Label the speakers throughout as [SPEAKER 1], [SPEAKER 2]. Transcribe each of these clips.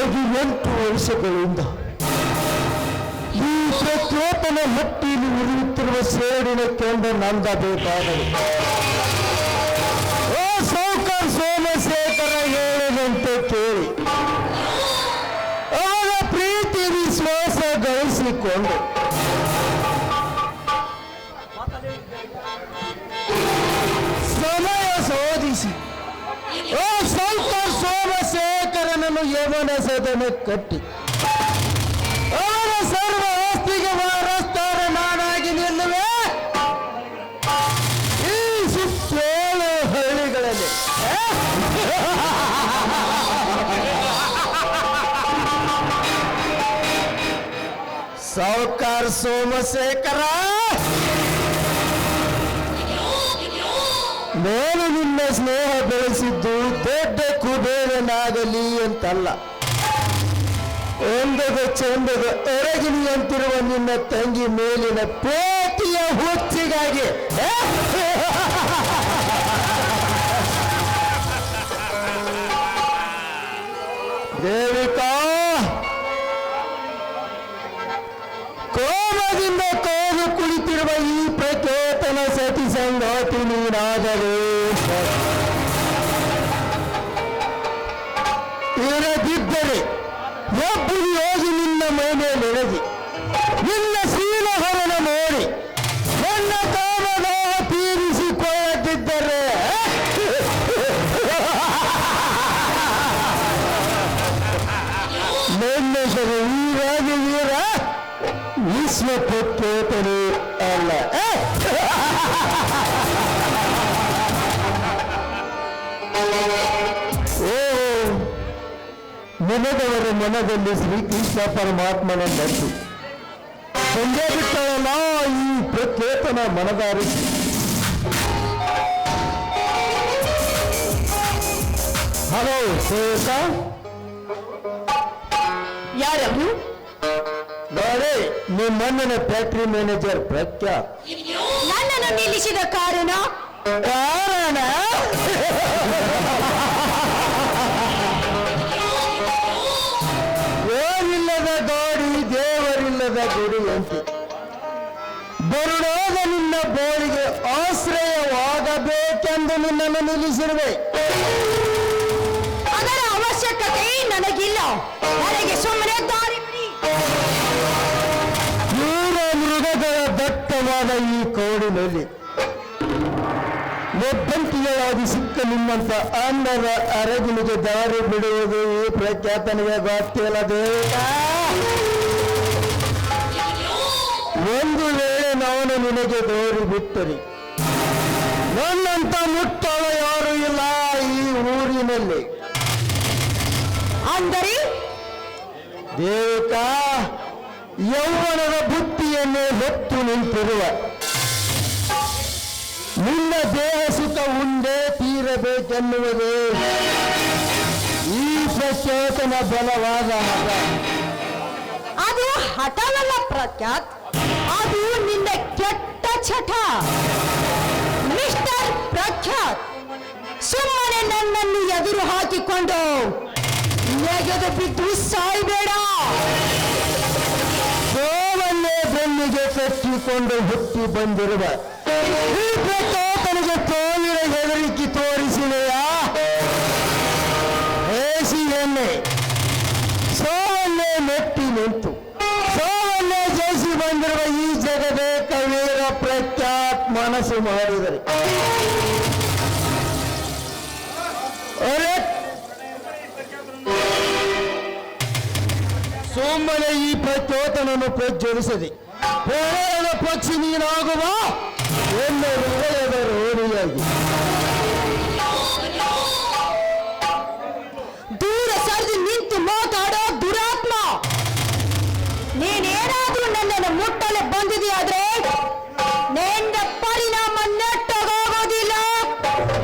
[SPEAKER 1] ಮದುವೆಯಾಗಿ 8 ವರ್ಷಗಳಿಂದ ಈ ಪ್ರಚೋದನ ಹಟ್ಟಿಯಲ್ಲಿ ಉರಿಯುತ್ತಿರುವ ಸೇಡಿನ ಕೆಂಡ ನಂದಬೇಕಾದರೆ ಓ ಸೌಕರ್ ಸೋಮಶೇಖರ ಹೇಳಿದಂತೆ ಕೇಳಿ ಅವರ ಪ್ರೀತಿ ವಿಶ್ವಾಸ ಗಳಿಸಿಕೊಂಡು ಸಮಯ ಶೋಧಿಸಿ ಓ ಸೌಕರ್ ಸೋಮಶೇಖರನನ್ನು ಯಮನ ಸದನ ಕಟ್ಟಿ ಅವರ ಸರ್ವ ಆಸ್ತಿಗೆ ವಾರಸ್ತಾರ ನಾನಾಗಿ ನಿಲ್ಲುವೆ. ಈ ಸುತ್ತೇಳು ಹಳ್ಳಿಗಳಲ್ಲಿ ಸೌಕರ್ ಸೋಮಶೇಖರ, ನಾನು ನಿನ್ನ ಸ್ನೇಹ ಬೆಳೆಸಿದ್ದು ದೊಡ್ಡ ಕುಬೇರನಾಗಲಿ ಅಂತಲ್ಲ, ಒಂದದ ಚಂದದ ಎರಗಿನಿಯಂತಿರುವ ನಿನ್ನ ತಂಗಿ ಮೇಲಿನ ಪ್ರೀತಿಯ ಹುಚ್ಚಿಗಾಗಿ. ದೇವಿಕಾ, ಕೋಮದಿಂದ ಕೋದು ಕುಳಿತಿರುವ ಈ ಪ್ರಚೋದನ ಸತಿ ಸಂಗಾತಿ ನೀನಾದರೆ ಇರದಿದ್ದರೆ ಒಬ್ಬರು ಹೋಗಿ ನಿನ್ನ ಮನೆ ನೆನೆದಿ ನಿನ್ನ ಶೀಲಹರಣ ನೋಡಿ ನನ್ನ ಕಾಮದಾಹ ತೀರಿಸಿಕೊಳ್ಳದಿದ್ದರೆ ನನ್ನ ಹೆಸರು ವೀರಾಗಿ ವೀರ ವಿಶ್ವ ಪ್ರಚೋದನೆ ಅಲ್ಲ. ಮನದವರ ಮನದಲ್ಲಿ ಶ್ರೀಕೃಷ್ಣ ಪರಮಾತ್ಮನ ನಟ್ಟು ಸಂಜೆ ಬಿಟ್ಟವಲ್ಲ ಈ ಪ್ರಚೇತನ ಮನದಾರಿ. ಹಲೋ ಶ್ರೇಯಸ,
[SPEAKER 2] ಯಾರವರು?
[SPEAKER 1] ನೋಡಿ, ನಿಮ್ಮಣ್ಣನ ಫ್ಯಾಕ್ಟ್ರಿ ಮ್ಯಾನೇಜರ್ ಪ್ರಖ್ಯಾತ್.
[SPEAKER 2] ನನ್ನನ್ನು ನಿಲ್ಲಿಸಿದ ಕಾರಣ
[SPEAKER 1] ಏನಿಲ್ಲದ ಗಾಡಿ ದೇವರಿಲ್ಲದ ಗುಡಿ ಅಂತೆ ಬರುಡಾದ ನಿನ್ನ ಬೋಳಿಗೆ ಆಶ್ರಯವಾಗಬೇಕೆಂದು ನಿನ್ನನ್ನು ನಿಲ್ಲಿಸಿರುವೆ.
[SPEAKER 2] ಅದರ ಅವಶ್ಯಕತೆ ನನಗಿಲ್ಲ. ನನಗೆ ಸುಮ್ಮನೆ ದಾರಿ ಬಿಡಿ.
[SPEAKER 1] ಕ್ರೂರ ಮೃಗಗಳ ದಟ್ಟವಾದ ಈ ಕೋಡಿನಲ್ಲಿ ಒಬ್ಬಂಟಿಗಳಾಗಿ ಸಿಕ್ಕ ನಿಮ್ಮಂತ ಅನ್ನದ ಅರಗಿನಿಗೆ ದಾರಿ ಬಿಡುವುದು ಈ ಪ್ರಖ್ಯಾತನಿಗೆ ಗೊತ್ತಿಲ್ಲ. ದೇವಿಕ, ಒಂದು ವೇಳೆ ನಾನು ನಿನಗೆ ದೋರಿ ಬಿಟ್ಟರೆ ನನ್ನಂತ ಮುಟ್ಟಳ ಯಾರು ಇಲ್ಲ ಈ ಊರಿನಲ್ಲಿ.
[SPEAKER 2] ಅಂದರೆ
[SPEAKER 1] ದೇವಿಕ, ಯೌವನದ ಬುದ್ಧಿಯನ್ನೇ ಹೊತ್ತು ನಿಂತಿರುವ ನಿನ್ನ ದೇಹ ಸುಖ ಉಂಡೆ ತೀರಬೇಕೆನ್ನುವುದೇ ಈ ಪ್ರಚೋದನ ಬಲವಾದ ಹಠ.
[SPEAKER 2] ಅದು ಹಠವಲ್ಲ ಪ್ರಖ್ಯಾತ್, ಅದು ನಿನ್ನ ಕೆಟ್ಟ ಚಟ. ಮಿಸ್ಟರ್ ಪ್ರಖ್ಯಾತ್, ಸುಮ್ಮನೆ ನನ್ನನ್ನು ಎದುರು ಹಾಕಿಕೊಂಡು ನೆಗೆದು ಬಿದ್ದು ಸಾಯ್ಬೇಡ.
[SPEAKER 1] ಸೋಲನ್ನೇ ಬೆನ್ನಿಗೆ ಕಟ್ಟಿಕೊಂಡು ಹುಟ್ಟಿ ಬಂದಿರುವ ಈ ಪ್ರಚೋದನೆಗೆ ತೋಳಿನ ಹೆದರಿಕೆ ತೋರಿಸಿದೆಯಾ? ಹೇಸಿಯನ್ನೇ ಸೋಲನ್ನೇ ಮೆಟ್ಟಿ ನಿಂತು ಸೋಲನ್ನೇ ಜಯಿಸಿ ಬಂದಿರುವ ಈ ಜಗದೇ ಕವೀರ ಪ್ರಖ್ಯಾತ್ ಮನಸ್ಸು ಮಾಡಿದರೆ ಸುಮ್ಮನೆ ಈ ಪ್ರಚೋದನನ್ನು ಪ್ರಜ್ವಲಿಸದೆ ಪ್ರಣಯದ ಪಕ್ಷಿ ನೀನಾಗುವ ಎಲ್ಲ ಹೃದಯದ ರೋಣಿಯಾಗಿ
[SPEAKER 2] ದೂರ ಸರಿದು ನಿಂತು ಮಾತಾಡೋ ದುರಾತ್ಮ. ನೀನೇನಾದ್ರೂ ನನ್ನನ್ನು ಮುಟ್ಟಲು ಬಂದಿದೆಯಾದ್ರೆ ನಿನ್ನ ಪರಿಣಾಮ ನೆಟ್ಟಗೋಗೋದಿಲ್ಲ.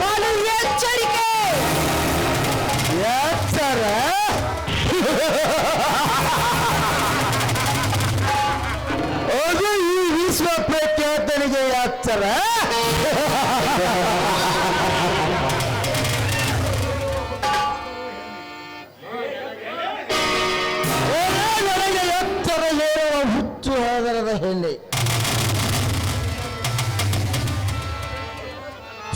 [SPEAKER 2] ಬಲು ಎಚ್ಚರಿಕೆ.
[SPEAKER 1] ಎಚ್ಚರ ಅದು ಈ ವಿಶ್ವ ಪ್ರಖ್ಯಾತನಿಗೆ ಎಚ್ಚರ. ಹೆಣ್ಣೆ.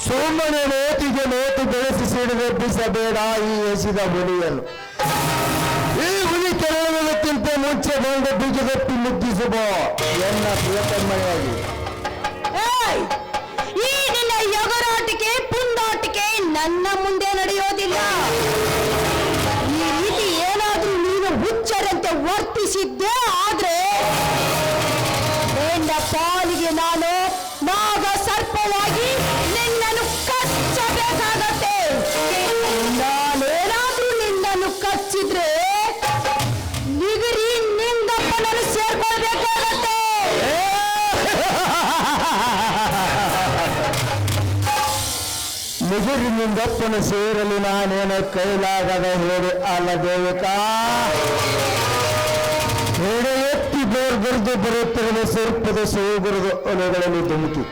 [SPEAKER 1] ಸುಮ್ಮನೆ ನೋಟಿಗೆ ನೋಟು ಬೆಳೆಸಿ ಸಿಡಿದೆಬ್ಬಿಸಬೇಡ ಈ ಎಸಿದ ಹುಲಿಯನ್ನು. ಈ ಹುಲಿ ಕೆರಳುವುದಕ್ಕಿಂತ ಮುಂಚೆ ಬಂದು ಬೀಜದಪ್ಪಿ ಮುಗ್ಗಿಸುವ ಎನ್ನ ಪ್ರಿಯತಮ್ಮಯಾಗಿ.
[SPEAKER 2] ಈ ನಿನ್ನ ಎಗರಾಟಿಕೆ ಪುಂಡಾಟಿಕೆ ನನ್ನ ಮುಂದೆ ನಡೆಯೋದಿಲ್ಲ. ಈ ರೀತಿ ಏನಾದ್ರೂ ನೀನು ಹುಚ್ಚರಂತೆ ವರ್ತಿಸಿದ್ದೆ ಆದ್ರೆ ನಿನ್ನ ಪಾಲಿಗೆ ನಾನು ನಾಗ ಸರ್ಪವಾಗಿ ನಿನ್ನನ್ನು ಕಚ್ಚಬೇಕಾಗತ್ತೆ. ನಾನೇನಾದ್ರೂ ನಿನ್ನನ್ನು ಕಚ್ಚಿದ್ರೆ ನಿಗರಿ ನಿಂದಪ್ಪನನ್ನು ಸೇರ್ಕೊಳ್ಬೇಕಾಗತ್ತೆ.
[SPEAKER 1] ನಿಗರಿನಿಂದಪ್ಪನ ಸೇರಲು ನಾನೇನು ಕೈಲಾಗದ ಹೇಳಿ ಅಲ್ಲ ದೇವಿಕಾ. ಹೇಳಿ ಎತ್ತಿ ಗೋರ್ಗರ್ದು ಬರುತ್ತಿರುವ ಸ್ವಲ್ಪದ ಸೋಗುರದ ಅಲೆಗಳಲ್ಲಿ ಧುಮುಕಿ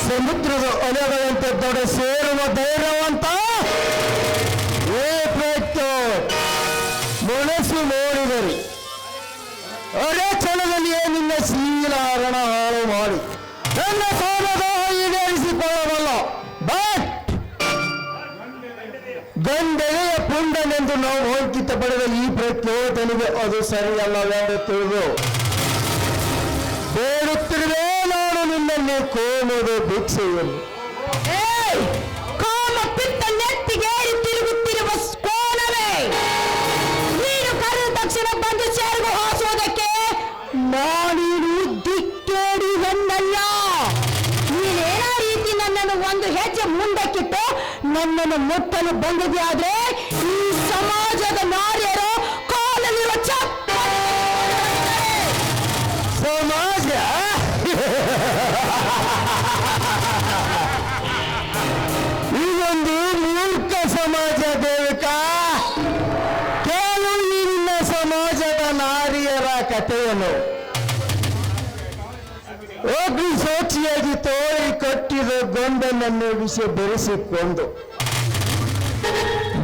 [SPEAKER 1] ಸಮುದ್ರದ ಅಲೆಗಳಂತೆ ದೊಡ್ಡ ಸೇರುವ ಧೈರ್ಯವಂತ ಏ ಪ್ರಯತ್ನ ಮನಸ್ಸು ನೋಡಿದರೆ ಅರೆ ಕ್ಷಣದಲ್ಲಿಯೇ ನಿನ್ನ ಶೀಲಾರಣ ಹಾಳು ಮಾಡಿ ನನ್ನ ಕಾಲದ ಈಡೇರಿಸಿಕೊಳ್ಳಬಲ್ಲ. ಬಟ್ ಗಂಡೆಯ ಪುಂಡನೆಂದು ನಾವು ಅಂಕಿತ ಪಡೆದ ಈ ಪ್ರಚೋದನೆಗೆ ಅದು ಸರಿಯಲ್ಲವೆಂದು ತಿಳಿದು ಬೇಡುತ್ತಿರುವೆ ನಾನು ನಿನ್ನಲ್ಲಿ ಕೋಮದ ಭಿಕ್ಷೆಯನ್ನು.
[SPEAKER 2] ಕಾಮ ಪಿತ್ತ ನೆತ್ತಿಗೇರಿ ತಿರುಗುತ್ತಿರುವ ಕೋಣವೇ, ನೀನು ಕರೆದ ತಕ್ಷಣ ಬಂದು ಸೇರಿಗೂ ಹಾಸೋದಕ್ಕೆ ನಾನೀನು ದಿಕ್ಕೇಡಿ ಹೆಣ್ಣಲ್ಲ. ನೀನೇನ ರೀತಿ ನನ್ನನ್ನು ಒಂದು ಹೆಜ್ಜೆ ಮುಂದಕ್ಕಿಟ್ಟು ನನ್ನನ್ನು ಮುಟ್ಟಲು ಬಂದಿದೆ ಆದ್ರೆ ಈ ಸಮಾಜದ ನಾರ್ಯರು ಕಾಲಲ್ಲಿರುವ
[SPEAKER 1] ಸಮಾಜ ಇದೊಂದು ಮೂರ್ಖ ಸಮಾಜ ದೇವಿಕಾ. ಕೇಳು ಈ ನಿನ್ನ ಸಮಾಜದ ನಾರಿಯರ ಕಥೆಯನ್ನು. ಒಬ್ಬರು ಸೋಚಿಯಾಗಿ ತೋಳಿ ಕಟ್ಟಿದ ಗೊಂಡನನ್ನು ವಿಷ ಬೆರೆಸಿಕೊಂಡು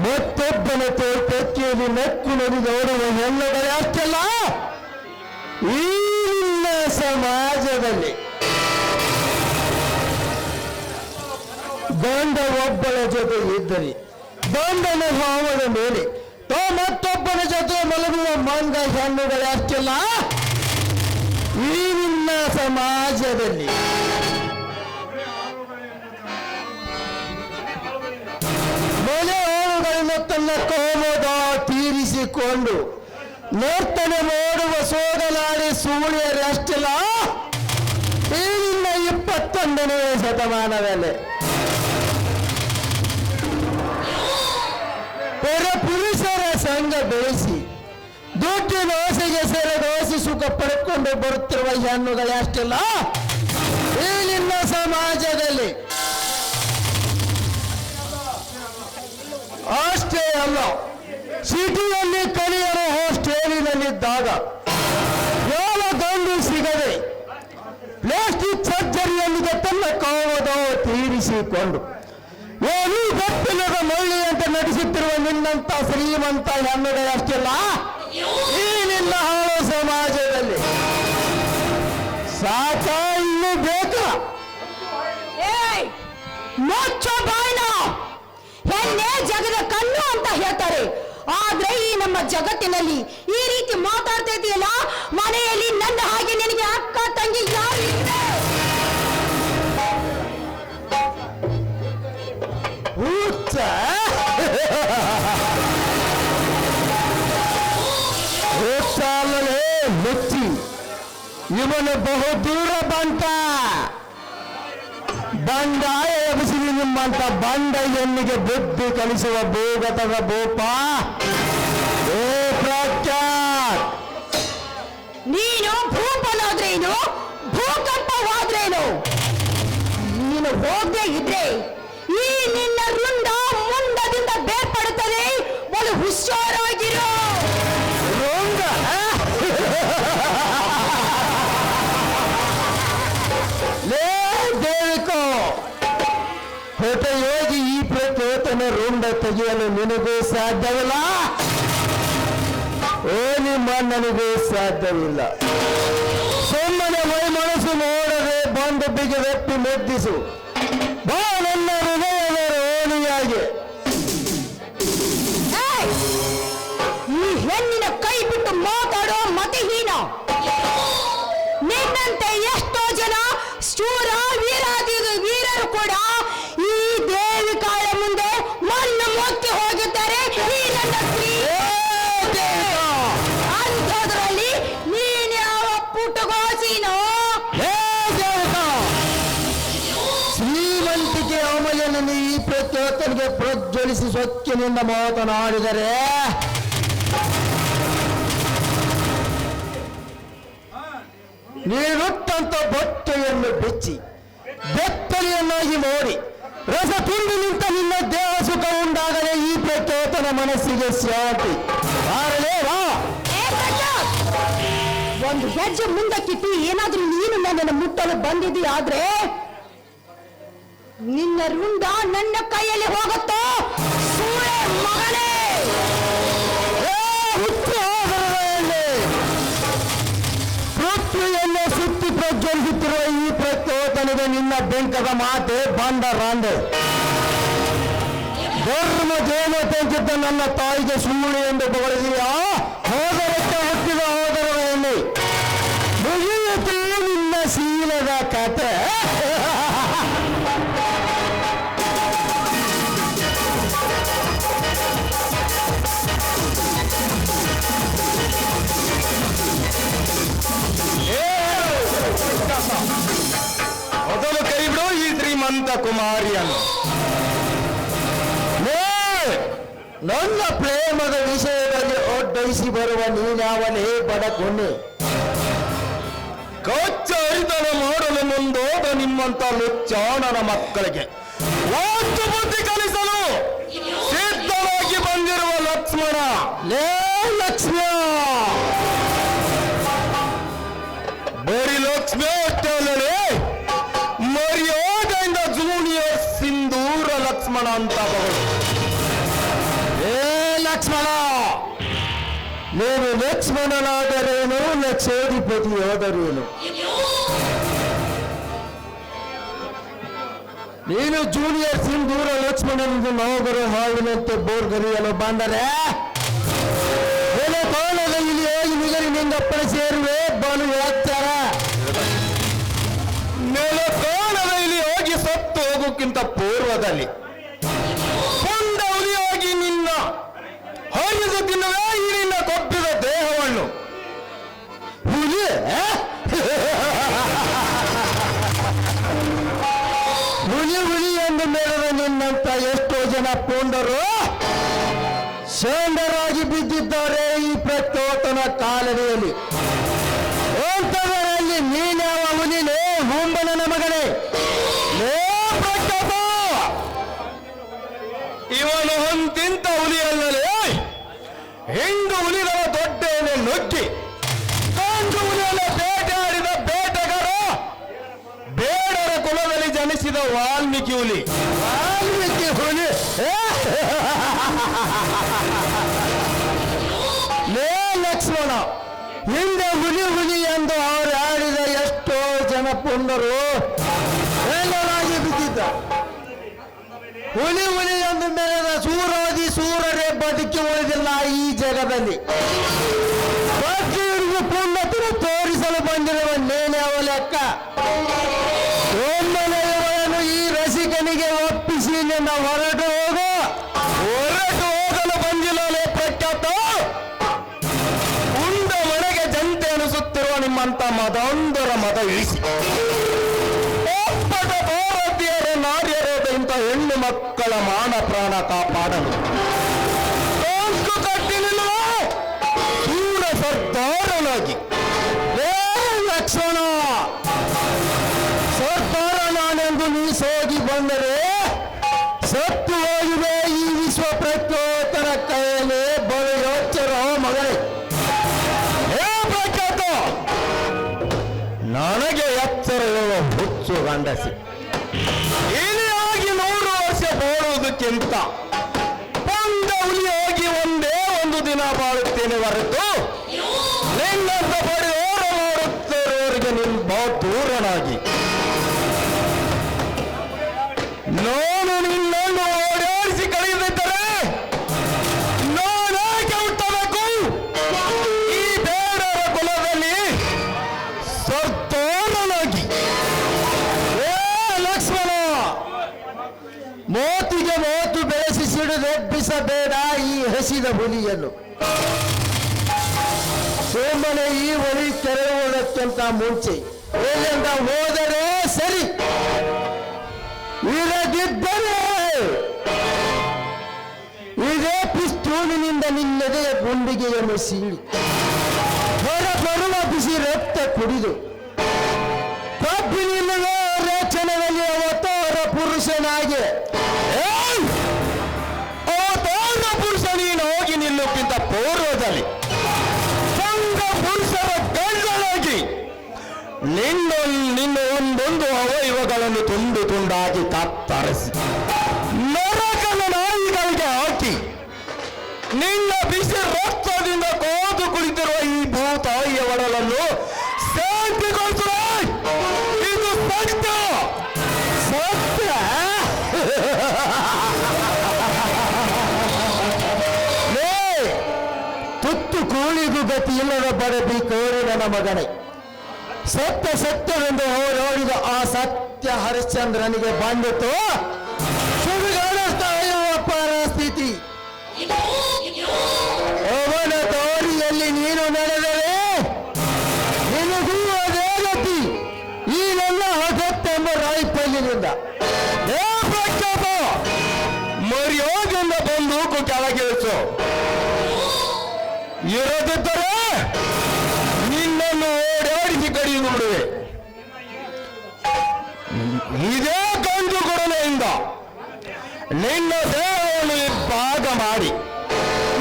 [SPEAKER 1] ಮತ್ತೊಬ್ಬನ ತೋಟಕ್ಕಿಯಲ್ಲಿ ನಕ್ಕು ನಡಿದೋಡುವ ಹೆಣ್ಣುಗಳೇ ಅಷ್ಟಲ್ಲ ಈ ನಿನ್ನ ಸಮಾಜದಲ್ಲಿ ಗಂಡ ಒಬ್ಬಳ ಜೊತೆ ಇದ್ದರೆ ಗಂಡನ ಭಾವದ ಮೇಲೆ ಮತ್ತೊಬ್ಬನ ಜೊತೆ ಮಲಗುವ ಮಂಗ ಹೆಣ್ಣುಗಳೇ ಅಷ್ಟಲ್ಲ ಈ ನಿನ್ನ ಸಮಾಜದಲ್ಲಿ. ಮನೆ ಹೋಳುಗಳನ್ನು ತನ್ನ ಕೋಮದ ತೀರಿಸಿಕೊಂಡು ನರ್ತನೆ ಮಾಡುವ ಸೋಗಲಾಡಿ ಸೂಳಿಯರಷ್ಟಲ್ಲ ಈ ನಿನ್ನ 21ನೇ ಶತಮಾನದಲ್ಲಿ. ಪುರುಷರ ಸಂಘ ಬೆಳೆಸಿ ದುಡ್ಡು ದೋಸೆಗೆ ಸೇರಿ ದೋಸೆ ಸುಖ ಪಡ್ಕೊಂಡು ಬರುತ್ತಿರುವ ಹೆಣ್ಣುಗಳೇ ಅಷ್ಟಲ್ಲ ಈ ನಿನ್ನ ಸಮಾಜದಲ್ಲಿ. ಅಷ್ಟೇ ಅಲ್ಲ, ಸಿಟಿಯಲ್ಲಿ ಕಲಿಯಲು ಹಾಸ್ಟೆಲಿನಲ್ಲಿದ್ದಾಗ ಯಾವ ಗಂಡು ಸಿಗದೆ ಪ್ಲಾಸ್ಟಿಕ್ ಸರ್ಜರಿಯಲ್ಲಿಗೆ ತನ್ನ ಕಾವದ ತೀರಿಸಿಕೊಂಡು ಏನು ಗೊತ್ತಿಲ್ಲದ ಮಳ್ಳಿಯಂತೆ ನಡೆಸುತ್ತಿರುವ ನಿನ್ನಂತ ಶ್ರೀಮಂತ ಹೆಣ್ಣುಗಳೇ ಅಷ್ಟಲ್ಲ ಈ ನಿನ್ನ ಹಾಳು ಸಮಾಜದಲ್ಲಿ. ಸಾಕ ಇನ್ನು ಬೇಕಾ?
[SPEAKER 2] ಮುಚ್ಚೋ ಬಾಯ್ನ. ಹೆಣ್ಣೆ ಜಗದ ಕಣ್ಣು ಅಂತ ಹೇಳ್ತಾರೆ. ಆದ್ರೆ ಈ ನಮ್ಮ ಜಗತ್ತಿನಲ್ಲಿ ಈ ರೀತಿ ಮಾತಾಡ್ತಾ ಇದೆಯಲ್ಲ, ಮನೆಯಲ್ಲಿ ನನ್ನ ಹಾಗೆ ನಿನಗೆ ಅಕ್ಕ ತಂಗಿ ಯಾರು ಇದೆ?
[SPEAKER 1] ಹುಚ್ಚ ಹುಚ್ಚಲ್ಲೇ ಹುಚ್ಚಿ ಇವನು ಬಹುದೂರ ಬಂಡಾಯ ಎಬಸಿರಿ ನಿಮ್ಮಂತ ಬಂಡ ಹೆಣ್ಣಿಗೆ ಬುದ್ಧಿ ಕಲಿಸುವ ಭೂಗತದ ಭೂಪ ಏ ಪ್ರಖ್ಯಾತ್.
[SPEAKER 2] ನೀನು ಭೂಪನಾದ್ರೇನು, ಭೂಕಂಪವಾದ್ರೇನು? ನೀನು ಹೋಗದೆ ಇದ್ರೆ ಈ ನಿನ್ನ ರುಂಡ ಮುಂಡದಿಂದ ಬೇರ್ಪಡುತ್ತದೆ. ಒಂದು ಹುಷಾರಾಗಿರೋ.
[SPEAKER 1] ರುಂಡ ಲೇ ದೇವಿಕೋ, ಹೊಟ್ಟೆ ಹೋಗಿ ಈ ಪ್ರಚೋದನೆ ರುಂಡ ತೆಗೆಯಲು ನಿನಗೂ ಸಾಧ್ಯವಿಲ್ಲ, ಓ ನಿಮ್ಮ ನನಗೂ ಸಾಧ್ಯವಿಲ್ಲ. ಎಂದು ನೋಡದೆ ಬಂದು ಬಿಗಿದೆಪ್ಪಿ ಮುದ್ದಿಸು ಬಾ ನನ್ನ ಹೃದಯದ ರೋಣಿಯಾಗಿ.
[SPEAKER 2] ಈ ಹೆಣ್ಣಿನ ಕೈ ಬಿಟ್ಟು ಮಾತಾಡೋ ಮತಿಹೀನ. ನಿನ್ನಂತೆ ಎಷ್ಟೋ ಜನ ಶೂರ ವೀರರು ಕೂಡ ಈ ದೇವಿ ಕಾಳ ಮುಂದೆ ಮಣ್ಣು ಮುಚ್ಚಿ ಹೋಗಿದ್ದಾರೆ. ಈ ನನ್ನ ಅಂಥದ್ರಲ್ಲಿ ನೀನು ಯಾವ ಪುಟಗೋಸಿನೋ?
[SPEAKER 1] ಶ್ರೀಮಂತಿಕೆ ಅಮಲನ್ನು ಈ ಪ್ರತ್ಯೇಕನಿಗೆ ಪ್ರಜ್ವಲಿಸಿ ಸೊಕ್ಕಿನಿಂದ ಮಾತನಾಡಿದರೆ ನೀರುಟ್ಟಂತ ಬಟ್ಟೆಯನ್ನು ಬೆಚ್ಚಿ ಬೆತ್ತಲೆಯನ್ನಾಗಿ ನೋಡಿ ರಸ ತುಂಬಿ ನಿಂತ ನಿನ್ನ ದೇಹ ಸುಖ ಉಂಟಾಗಲೇ ಈ ಪ್ರತ್ಯೇಕನ ಮನಸ್ಸಿಗೆ ಶಾಂತಿ.
[SPEAKER 2] ಒಂದು ಹೆಜ್ಜೆ ಮುಂದಕ್ಕಿಟ್ಟು ಏನಾದ್ರೂ ನೀನು ನನ್ನನ್ನು ಮುಟ್ಟಲು ಬಂದಿದ್ದೀಯಾದ್ರೆ ನಿನ್ನ ರುಂಡ ನನ್ನ ಕೈಯಲ್ಲಿ ಹೋಗುತ್ತೋ ಸೂಳೆ ಮಗನೇ.
[SPEAKER 1] ಪೃಥ್ವಿಯನ್ನು ಸುತ್ತಿ ಪ್ರಜ್ವಲಿಸುತ್ತಿರುವ ಈ ಪ್ರತ್ಯೇಕನಿಗೆ ನಿನ್ನ ಬೆಂಕದ ಮಾತೆ ಬಂಡರಾಂಡೆ. ಧರ್ಮ ದೇವತೆಗಿದ್ದ ನನ್ನ ತಾಯಿಗೆ ಸುಳ್ಳು ಎಂದು ಬಗಳಿದೆಯಾ? ಹೋದರಕ್ಕೆ ಹುಟ್ಟಿದ ಹೋದರವಲ್ಲಿ ಮುಗಿಯಿತು ನಿನ್ನ ಶೀಲದ ಕತೆ. ಮೊದಲು ಕೈ ಬಿಡು ಈ ಶ್ರೀಮಂತ ಕುಮಾರಿಯನ್ನು. ನನ್ನ ಪ್ರೇಮದ ವಿಷಯದಲ್ಲಿ ಒಡ್ಡೈಸಿ ಬರುವ ನೀನಾವನೇ ಬಡಕೊಣ್ಣೆ. ಕಚ್ಚ ಐತನ ಮಾಡಲು ಮುಂದೋದ ನಿಮ್ಮಂತ ಲುಚ್ಚಾಣನ ಮಕ್ಕಳಿಗೆ ಒಂದು ಬುದ್ಧಿ ಕಲಿಸಲು ಸಿದ್ಧವಾಗಿ ಬಂದಿರುವ ಲಕ್ಷ್ಮಣ. ಲೇ ಲಕ್ಷ್ಮಣ, ಬರೀ ಲಕ್ಷ್ಮಿ ಅಷ್ಟೇ ಅಲ್ಲದೆ ಮರ್ಯಾದೆಯಿಂದ ಜೂನಿಯರ್ ಸಿಂಧೂರ ಲಕ್ಷ್ಮಣ ಅಂತ ಬಗಳು. ಏ ಲಕ್ಷ್ಮಣ, ನೀನು ಲಕ್ಷ್ಮಣನಾದರೇನು ಲಕ್ಷಾಧಿಪತಿ ಹೋದರೇನು? ನೀನು ಜೂನಿಯರ್ ಸಿಂಧೂರ ಲಕ್ಷ್ಮಣನಿಂದ ನಾಗರು ಹಾವಿನಂತೆ ಬೋರ್ಗರಿಯಲು ಬಂದರೆ ಕೋಣದಲ್ಲಿ ಹೋಗಿ ನಿಗರಿನಿಂದಪ್ಪನ ಸೇರುವೆ ಬಲು ಎತ್ತರ. ನೆಲಕೋಣದಲ್ಲಿ ಹೋಗಿ ಸತ್ತು ಹೋಗೋಕ್ಕಿಂತ ಪೂರ್ವದಲ್ಲಿ ಕೊಂಡ ಹುಲಿಯಾಗಿ ನಿನ್ನ ಹರಿದು ತಿನ್ನುವೆ ಈ ನಿನ್ನ ಕೊಬ್ಬಿದ ದೇಹವನ್ನು. ಹುಲಿ ಹುಲಿ ಹುಲಿ ಎಂದು ಮೇಲದ ನಿನ್ನಂತ ಎಷ್ಟೋ ಜನ ಪುಂಡರು ಶೇಂಡರಾಗಿ ಬಿದ್ದಿದ್ದಾರೆ ಈ ಪ್ರತ್ಯೇಕನ ಕಾಲಡಿಯಲ್ಲಿ. ಅಂಥವರಲ್ಲಿ ನೀನ್ಯಾವ ಹುಲಿನೇ ಹುಂಬನನ ಮಗನೇ? ಇವನು ಹೊಂತಿಂತ ಹುಲಿಯಲ್ಲಲೇ ಹಿಂಡು ಹುಲಿಗಳ ದೊಡ್ಡೇನೆ ನುಗ್ಗಿ ಕಂಡು ಹುಲಿಯಲ್ಲ ಬೇಟೆಯಾಡಿದ ಬೇಟೆಗಾರ, ಬೇಡರ ಕುಲದಲ್ಲಿ ಜನಿಸಿದ ವಾಲ್ಮೀಕಿ ಹುಲಿ. ವಾಲ್ಮೀಕಿ ಹುಲಿ ಲೇ ಲಕ್ಷ್ಮಣ, ಹಿಂದೆ ಹುಲಿ ಹುಲಿ ಎಂದು ಅವರು ಆಡಿದ ಎಷ್ಟೋ ಜನ ಪುಂಡರು ಎಲ್ಲರಾಗಿ ಬಿದ್ದಿದ್ದ. ಹುಲಿ ಹುಲಿ ಎಂದು ಮೇಲಿದ ಸೂರಾದಿ ಸೂರರೇ ಬದುಕಿ ಉಳಿದಿಲ್ಲ ಈ ಜಗದಲ್ಲಿ. ಬದುಕಿ ಪುಣ್ಯತನ ತೋರಿಸಲು ಬಂದಿರುವ ನೇನ್ಯಾವ ಲೆಕ್ಕ? ಒಮ್ಮೆಲೆಯವರನ್ನು ಈ ರಸಿಕನಿಗೆ ಒಪ್ಪಿಸಿ ನಿನ್ನ ಹೊರಟು ಹೋಗಲು ಬಂದಿಲ್ಲಲೇ ಪ್ರಖ್ಯಾತ. ಉಂಡ ಮನೆಗೆ ಜಂತೆ ಅನಿಸುತ್ತಿರುವ ನಿಮ್ಮಂತ ಮದೊಂದರ ಮದ ಇಳಿಸಿ ಒಪ್ಪದ ಭಾರತೀಯರ ನಾರ್ಯರಾದ ಇಂಥ ಹೆಣ್ಣು ಮಕ್ಕಳ ಮಾನ ಪ್ರಾಣ ಕಾಪಾಡಲು ಸೋಂಕು ಕಟ್ಟಿ ನಿಲ್ಲುವ ಸೂರ ಸರ್ದಾರನಾಗಿ. ಏ ಲಕ್ಷ್ಮಣ, ಸರ್ದಾರ ನಾನೆಂದು ನೀ ಸೋಗಿ ಬಂದರೆ ಸತ್ತು ಹೋಗಿದೆ ಈ ವಿಶ್ವ ಪ್ರಖ್ಯಾತರ ಕೈಯಲ್ಲಿ ಬಲು ಯೋಚರ ಮಗಳೇ. ಹೇ ಪ್ರಖ್ಯಾತ, ನನಗೆ ಎಚ್ಚರ ಇರುವ ಹುಚ್ಚು ಗಂಡಸಿ. ಇಲಿಯಾಗಿ 100 ವರ್ಷ ಬಾಳುವುದಕ್ಕಿಂತ ಬಂದ ಹುಲಿಯಾಗಿ ಒಂದೇ ಒಂದು ದಿನ ಬಾಳುತ್ತೇನೆ ಹೊರತು ನಿನ್ನಂತ ಬಡಿಯೋರ ಮಾಡುತ್ತಿರುವವರಿಗೆ ನಿನ್ನ ದೂರನ ಬೇಡ ಈ ಹಸಿದ ಹುಲಿಯನ್ನು. ಸುಮ್ಮನೆ ಈ ಹೊಳಿ ಕೆರೆಯುವುದಕ್ಕಿಂತ ಮುಂಚೆ ಇಲ್ಲಿಂದ ಹೋದರೆ ಸರಿ, ಇರದಿದ್ದರೆ ಇದೇ ಪಿಸ್ತೂಲಿನಿಂದ ನಿನ್ನೆದೆಯ ಗುಂಡಿಗೆಯನ್ನು ಸೀಳಿ ಹೊರಬರುವ ಬಿಸಿ ರಕ್ತ ಕುಡಿದು ಕಬ್ಬಿನಿಲ್ಲದ ರೇಚನದಲ್ಲಿ ಅವತಾರ ಪುರುಷನಾಗಿ ಅವತಾರ ಪುರುಷ ನೀನು ಹೋಗಿ ನಿಲ್ಲುಕ್ಕಿಂತ ಪೂರ್ವದಲ್ಲಿ ಸಂಘ ಪುರುಷರ ಗಂಡನಾಗಿ ನಿನ್ನ ಒಂದೊಂದು ಅವಯವಗಳನ್ನು ತುಂಡು ತುಂಡಾಗಿ ಕತ್ತರಿಸಿ ನರಕನ ನಾಯಿಗಳಿಗೆ ಹಾಕಿ ನಿನ್ನ ಬಿಸಿ ರಕ್ತದಿಂದ ಕೋದು ಕುಳಿತಿರುವ ಈ ಭೂತಾಯಿಯ ಒಡಲನ್ನು ಶಾಂತಿಗೊಳಿಸುವ. ಇದು ಸತ್ಯ ಸತ್ಯ. ತುತ್ತು ಕೂಳಿಗೂ ಗತಿ ಇಲ್ಲದ ಬಡಬಿ ಕೋರಿ ನನ್ನ ಮಗನೇ, ಸತ್ಯ ಸತ್ಯವೆಂದು ಹೋರಾಡಿದ ಆ ಸತ್ಯ ಹರಿಶ್ಚಂದ್ರನಿಗೆ ಬಂದಿತು ಸುಡುಗಾಡಿಸ್ತಾ ಇರುವ ಪರಿಸ್ಥಿತಿ. ಅವನ ದಾರಿಯಲ್ಲಿ ನೀನು ನಡೆದರೆ ನಿನಗೂ ಅದೇ ಗತಿ. ಈ ನನ್ನ ಅಗತ್ಯೆಂಬ ರಾಯ್ಪಲ್ಲಿನಿಂದ ಮರ್ಯಾದೆಯಿಂದ ಬಂದೂಕು ಕೆಳಗಿಳಿಸು. ಇರದಿದ್ದರೆ ನಿನ್ನನ್ನು ಓಡಾಡಿಸಿ ಕಡಿ ನೋಡುವೆ. ಇದೇ ಗಂಡು ಕೊಡಲೆಯಿಂದ ನಿನ್ನ ದೇಹವನ್ನು ಭಾಗ ಮಾಡಿ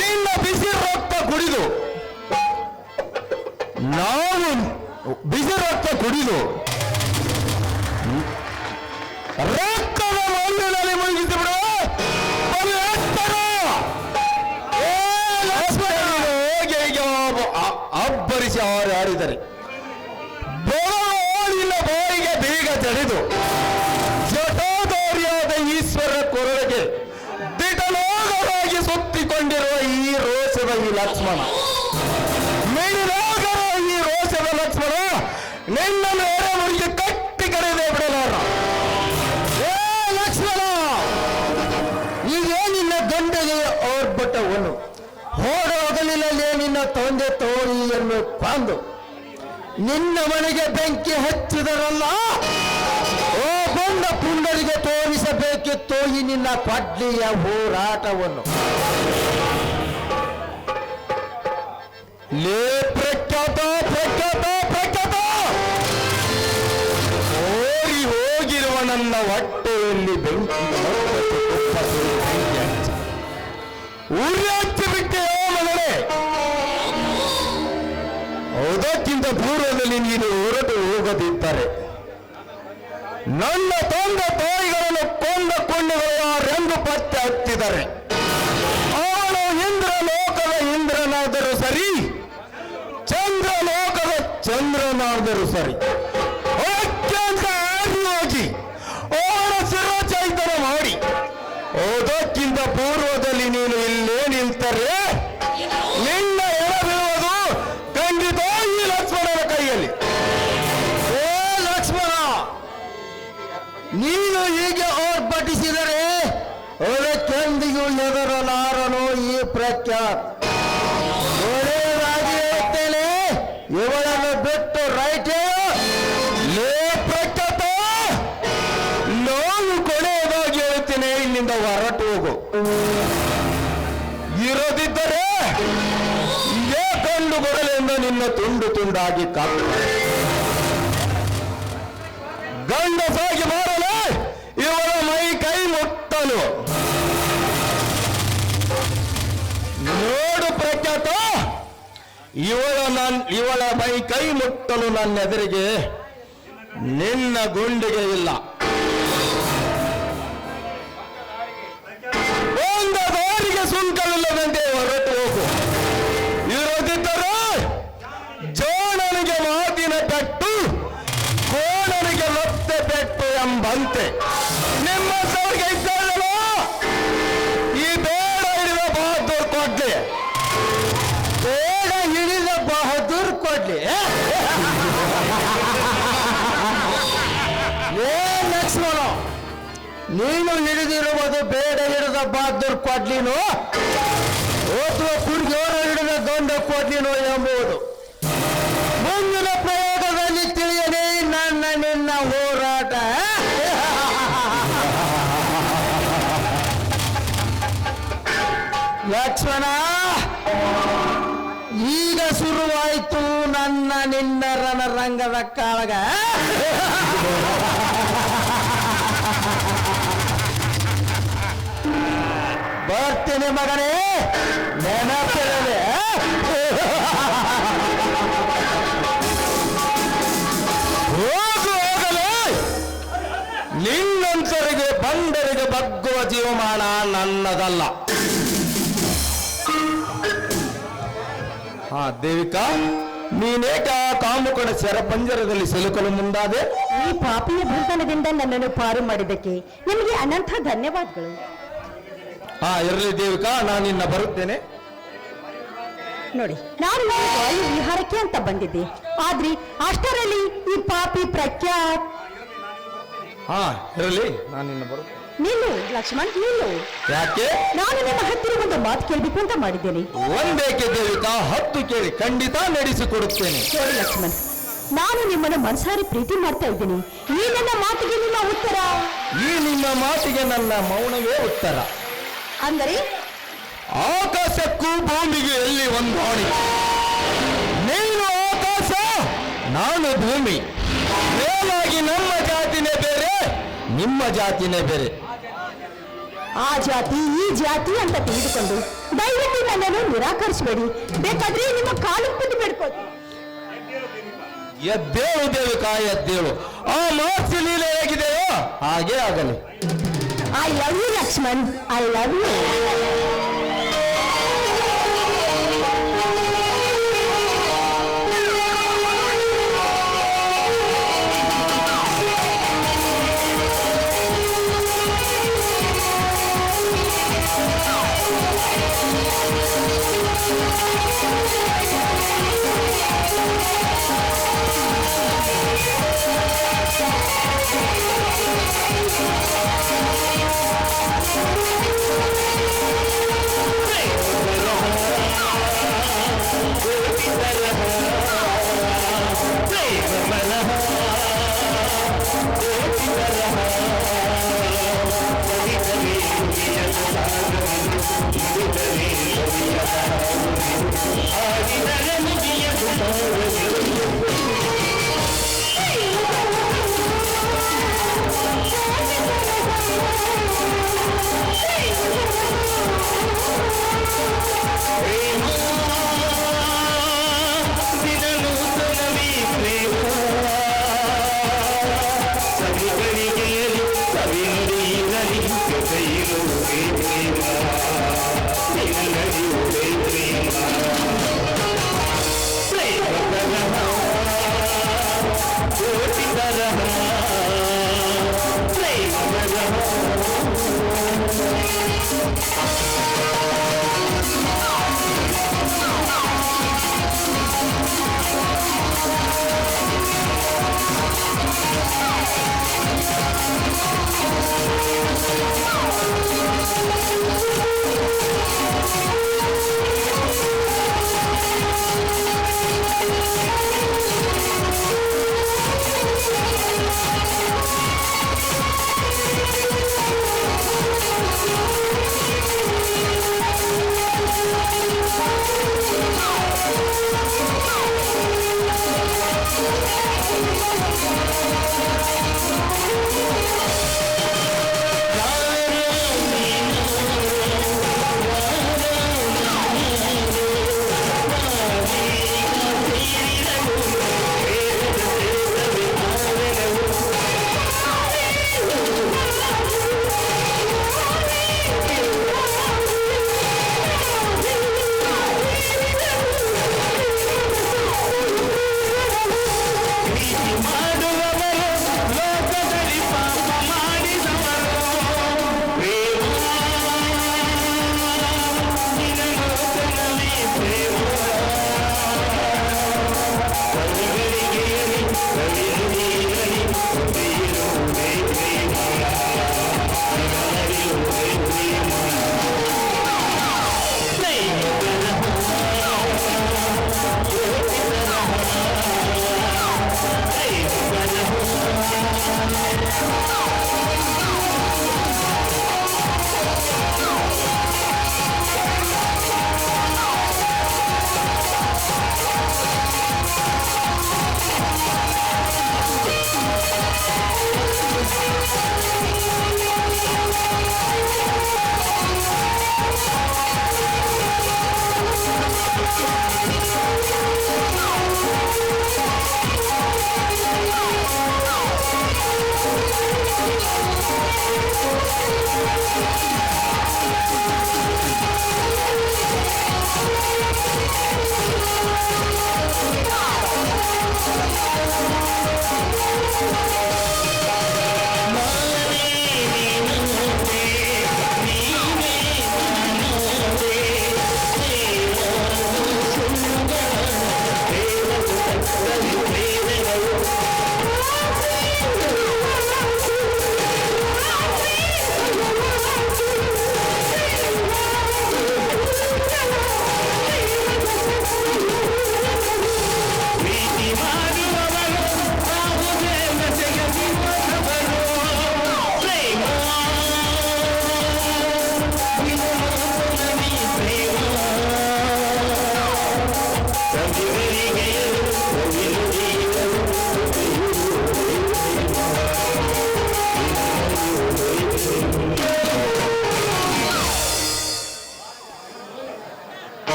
[SPEAKER 1] ನಿನ್ನ ಬಿಸಿ ರಕ್ತ ಕುಡಿದು ನಾವು ಬಿಸಿ ರಕ್ತ ಕುಡಿದು ರಕ್ತದ ಮಣ್ಣಿನಲ್ಲಿ ಮುಳುಗಿಸಿ ಬಿಡುವ. ಅಬ್ಬರಿಸಿ ಹಾರಾಡಿದರೆ ಬೆಳವೋಡಿನ ಬಾಯಿಗೆ ಬೀಗ ತೆರೆದು ಜಟಾಧಾರಿಯಾದ ಈಶ್ವರ ಕೊರಳಿಗೆ ದಿಟನಾಗರಾಗಿ ಸುತ್ತಿಕೊಂಡಿರುವ ಈ ರೋಷದ ಈ ಲಕ್ಷ್ಮಣ, ಮಿಡಿನಾಗರ ಈ ರೋಷದ ಲಕ್ಷ್ಮಣ ನಿನ್ನನ್ನು ಎರೆಮುರಿಗೆ ಕಟ್ಟಿ ಕರೆದೇ ಬಿಡಲಾರ. ಏ ಲಕ್ಷ್ಮಣ, ಈಗೇ ನಿನ್ನ ಗಂಡಗೆ ಓರ್ಬಟ್ಟವನ್ನು ಹೋರಾಗಲಿಲ್ಲೇ ನಿನ್ನ ತಂದೆ ತೋಳಿಯನ್ನು ಕೊಂದು ನಿನ್ನ ಮನೆಗೆ ಬೆಂಕಿ ಹಚ್ಚಿದರಲ್ಲ. ಓ ಬಂದ ಪುಂಡರಿಗೆ ತೋರಿಸಬೇಕಿತ್ತು ಈ ನಿನ್ನ ಕೊಡ್ಲಿಯ ಹೋರಾಟವನ್ನು. ಲೇ ಪ್ರಖ್ಯಾತ ಪ್ರಖ್ಯಾತ ಪ್ರಖ್ಯಾತ, ಓಡಿ ಹೋಗಿರುವ ನನ್ನ ಹೊಟ್ಟೆಯಲ್ಲಿ ಬೆಂಕಿ ಉರಿ ಹಚ್ಚಿ ಬಿಟ್ಟೆ ಮಗನೇ. ಅದಕ್ಕಿಂತ ಪೂರ್ವದಲ್ಲಿ ನೀನು ಹೊರಟು ಹೋಗದಿದ್ದರೆ ನನ್ನ ತಂದೆ ತಾಯಿಗಳನ್ನು ಕೊಂದ ಕೊಂಡುಗಳು ಯಾರೆಂದು ಪತ್ತೆ ಹಚ್ಚಿದರೆ ಅವನು ಇಂದ್ರ ಲೋಕದ ಇಂದ್ರನಾದರೂ ಸರಿ, ಚಂದ್ರ ಲೋಕದ ಚಂದ್ರನಾದರೂ ಸರಿ, ಅತ್ಯಂತ ಆಗಿ ಹೋಗಿ ಅವನ ಶಿರೋಚೈತನ್ಯ ಮಾಡಿ ಅದಕ್ಕಿಂತ ಪೂರ್ವದಲ್ಲಿ ನೀನು ಇಲ್ಲೇ ನಿಲ್ತರೆ ನಿನ್ನ ಎಡ ಬೀಳುವುದು ಖಂಡಿತ ಈ ಲಕ್ಷ್ಮಣನ ಕೈಯಲ್ಲಿ. ಓ ಲಕ್ಷ್ಮಣ, ನೀನು ಹೀಗೆ ಆರ್ಭಟಿಸಿದರೆ ಅದಕ್ಕೆಂದಿಗೂ ಎದುರಲಾರನು ಈ ಪ್ರಖ್ಯಾತ್. ಒಳ್ಳೆಯದಾಗಿ ಹೇಳ್ತೇನೆ, ಇವಳನ್ನು ಬಿಟ್ಟು ರೈಟೇ ಲೇ ಪ್ರಖ್ಯಾತ, ನಾನು ಕೊನೆಯದಾಗಿ ಹೇಳ್ತೇನೆ, ಇಲ್ಲಿಂದ ಹೊರಟು ಹೋಗು. ಇರದಿದ್ದರೆ ಇದೇ ಕಂಡು ಕೊಡಲೆಂದು ನಿನ್ನ ತುಂಡು ತುಂಡಾಗಿ ಕಾಕು ಗಂಡಸಾಗಿ ಮಾಡಲೇ ಇವಳ ಮೈ ಕೈ ಮುಟ್ಟಲು. ನೋಡು ಪ್ರಖ್ಯಾತ, ಇವಳ ಮೈ ಕೈ ಮುಟ್ಟಲು ನನ್ನ ಎದುರಿಗೆ ನಿನ್ನ ಗುಂಡಿಗೆ ಇಲ್ಲ. ಒಂದು ದಾರಿಗೆ ಸುಂಕವಿಲ್ಲದಂತೆ ಹೊರಟು ಹೋಗು. ಇರದಿದ್ದರೆ ಜೋಣನಿಗೆ ಮಾತಿನ ಪೆಟ್ಟು, ಕೋಣನಿಗೆ ಮತ್ತೆ ಪೆಟ್ಟು ಎಂಬಂತೆ ನಿಮ್ಮ ಸೌರಿಗೆ ಇದ್ದಲ್ಲ ಈ ಬೇಡ ಹಿಡಿದ ಬಹದ್ದೂರ್ ಕೊಡ್ಲಿ, ಬೇಡ ಹಿಡಿದ ಬಹದ್ದೂರ್ ಕೊಡ್ಲಿ. ಏ ಲಕ್ಷ್ಮಣ, ನೀನು ಹಿಡಿದಿರುವುದು ಬೇಡ ಹಿಡಿದ ಬಹದ್ದೂರ್ ಕೊಡ್ಲಿನು ಅಥವಾ ಕುಡಿಯೋರ ಹಿಡಿದ ಗಂಡ ಕೊಡ್ಲಿನೋ ಎಂಬುದು ಮುಂದಿನ ಪ್ರಯೋಗದಲ್ಲಿ ತಿಳಿಯದೆ ನನ್ನ ನಿನ್ನ ಹೋರಾಟ. ಲಕ್ಷ್ಮಣ, ಈಗ ಶುರುವಾಯಿತು ನನ್ನ ನಿನ್ನ ರಣರಂಗದ ಕಾಳಗ. ಬರ್ತೀನಿ ಮಗನೇ, ನೆನಪಿರಲಿ. ಹೋಗಲೇ ನಿನ್ನಂತರಿಗೆ ಬಂಡರಿಗೆ ಬಗ್ಗುವ ಜೀವಮಾನ ನನ್ನದಲ್ಲ. ಹಾ ದೇವಿಕಾ, ನೀನೇಕ ಕಾಮುಕನ ಸೆರಪಂಜರದಲ್ಲಿ ಸಿಲುಕಲು ಮುಂದಾದೆ?
[SPEAKER 2] ಈ ಪಾಪಿಯ ಬಂಧನದಿಂದ ನನ್ನನ್ನು ಪಾರು ಮಾಡಿದ್ದಕ್ಕೆ ನಿಮಗೆ ಅನಂತ ಧನ್ಯವಾದಗಳು.
[SPEAKER 1] ಹಾ ಇರಲಿ ದೇವಿಕಾ, ನಾನು ಇನ್ನ ಬರುತ್ತೇನೆ.
[SPEAKER 2] ನೋಡಿ, ನಾನು ವಾಯು ವಿಹಾರಕ್ಕೆ ಅಂತ ಬಂದಿದ್ದೆ, ಆದ್ರೆ ಅಷ್ಟರಲ್ಲಿ ಈ ಪಾಪಿ ಪ್ರಖ್ಯಾತ್.
[SPEAKER 1] ಹಾ ಇರಲಿ, ನಾನು ಇನ್ನ ಬರುತ್ತೇನೆ.
[SPEAKER 2] ನಿಲ್ಲು ಲಕ್ಷ್ಮಣ್, ನಿಲ್ಲು.
[SPEAKER 1] ಯಾಕೆ?
[SPEAKER 2] ನಾನು ನಿಮ್ಮ ಹತ್ತಿರ ಒಂದು ಮಾತು ಕೇಳಬೇಕು ಅಂತ ಮಾಡಿದ್ದೇನೆ.
[SPEAKER 1] ಒಂದೇಕೆ ದೇವಿಕಾ, 10 ಕೇಳಿ ಖಂಡಿತ ನಡೆಸಿಕೊಡುತ್ತೇನೆ.
[SPEAKER 2] ನೋಡಿ ಲಕ್ಷ್ಮಣ್, ನಾನು ನಿಮ್ಮನ್ನು ಮನಸಾರಿ ಪ್ರೀತಿ ಮಾಡ್ತಾ ಇದ್ದೀನಿ. ಈ ನನ್ನ ಮಾತಿಗೆ ನಿಮ್ಮ ಉತ್ತರ?
[SPEAKER 1] ಈ ನಿಮ್ಮ ಮಾತಿಗೆ ನನ್ನ ಮೌನವೇ ಉತ್ತರ.
[SPEAKER 2] ಅಂದರೆ
[SPEAKER 1] ಆಕಾಶಕ್ಕೂ ಭೂಮಿಗೆ ಎಲ್ಲಿ ಹೊಂದಾಣಿ? ನೀನು ಆಕಾಶ, ನಾನು ಭೂಮಿ. ಮೇಲಾಗಿ ನಮ್ಮ ಜಾತಿನೇ ಬೇರೆ, ನಿಮ್ಮ ಜಾತಿನೇ ಬೇರೆ.
[SPEAKER 2] ಆ ಜಾತಿ ಈ ಜಾತಿ ಅಂತ ತಿಳಿದುಕೊಂಡು ದಯವಿಟ್ಟು ನನ್ನನ್ನು ನಿರಾಕರಿಸಬೇಡಿ. ಬೇಕಾದ್ರೆ ನಿಮ್ಮ ಕಾಲು ಬಿದ್ದು ಬೇಡ್ಕೋತೀನಿ.
[SPEAKER 1] ಎದ್ದೇಳು ದೇವಿಕಾ, ಎದ್ದೇಳು. ಆ ಮಾರ್ಚ್ ಲೀಲೆ ಹೇಗಿದೆಯೋ ಹಾಗೆ ಆಗಲಿ.
[SPEAKER 2] I love you Lakshman, I love you.